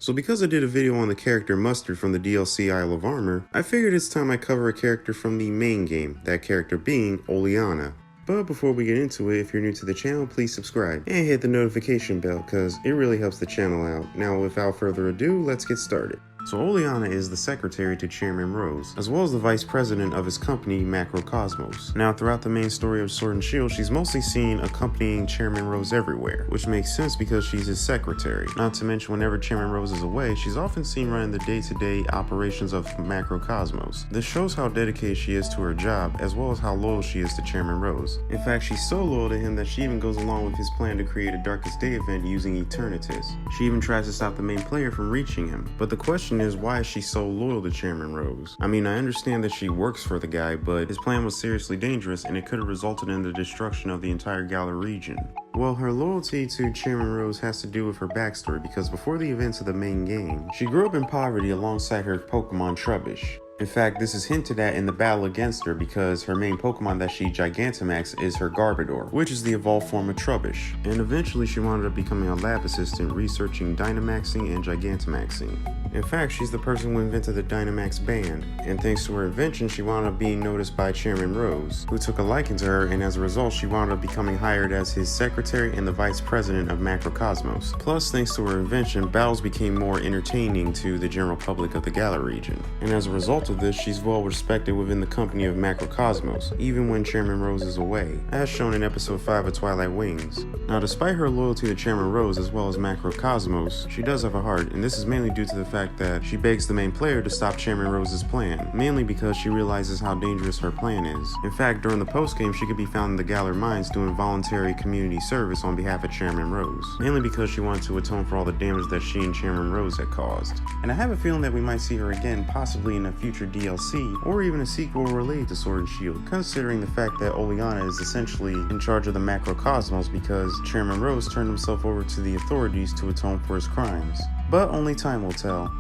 So because I did a video on the character Mustard from the DLC Isle of Armor, I figured it's time I cover a character from the main game, that character being Oleana. But before we get into it, if you're new to the channel, please subscribe and hit the notification bell because it really helps the channel out. Now without further ado, let's get started. So Oleana is the secretary to Chairman Rose, as well as the vice president of his company, Macrocosmos. Now throughout the main story of Sword and Shield, she's mostly seen accompanying Chairman Rose everywhere, which makes sense because she's his secretary. Not to mention whenever Chairman Rose is away, she's often seen running the day-to-day operations of Macrocosmos. This shows how dedicated she is to her job, as well as how loyal she is to Chairman Rose. In fact, she's so loyal to him that she even goes along with his plan to create a Darkest Day event using Eternatus. She even tries to stop the main player from reaching him. But the question is, why is she so loyal to Chairman Rose? I mean, I understand that she works for the guy, but his plan was seriously dangerous and it could have resulted in the destruction of the entire Galar region. Well, her loyalty to Chairman Rose has to do with her backstory because before the events of the main game, she grew up in poverty alongside her Pokémon Trubbish. In fact, this is hinted at in the battle against her because her main Pokemon that she Gigantamaxed is her Garbodor, which is the evolved form of Trubbish. And eventually she wound up becoming a lab assistant researching Dynamaxing and Gigantamaxing. In fact, she's the person who invented the Dynamax band, and thanks to her invention, she wound up being noticed by Chairman Rose, who took a liking to her, and as a result, she wound up becoming hired as his secretary and the vice president of Macrocosmos. Plus, thanks to her invention, battles became more entertaining to the general public of the Galar region. And as a result of this, she's well respected within the company of Macrocosmos, even when Chairman Rose is away, as shown in episode 5 of Twilight Wings. Now, despite her loyalty to Chairman Rose as well as Macrocosmos, she does have a heart, and this is mainly due to the fact that she begs the main player to stop Chairman Rose's plan, mainly because she realizes how dangerous her plan is. In fact, during the post-game, she could be found in the Galar mines doing voluntary community service on behalf of Chairman Rose, mainly because she wanted to atone for all the damage that she and Chairman Rose had caused. And I have a feeling that we might see her again, possibly in a future DLC, or even a sequel related to Sword and Shield, considering the fact that Oleana is essentially in charge of the Macrocosmos because Chairman Rose turned himself over to the authorities to atone for his crimes. But only time will tell.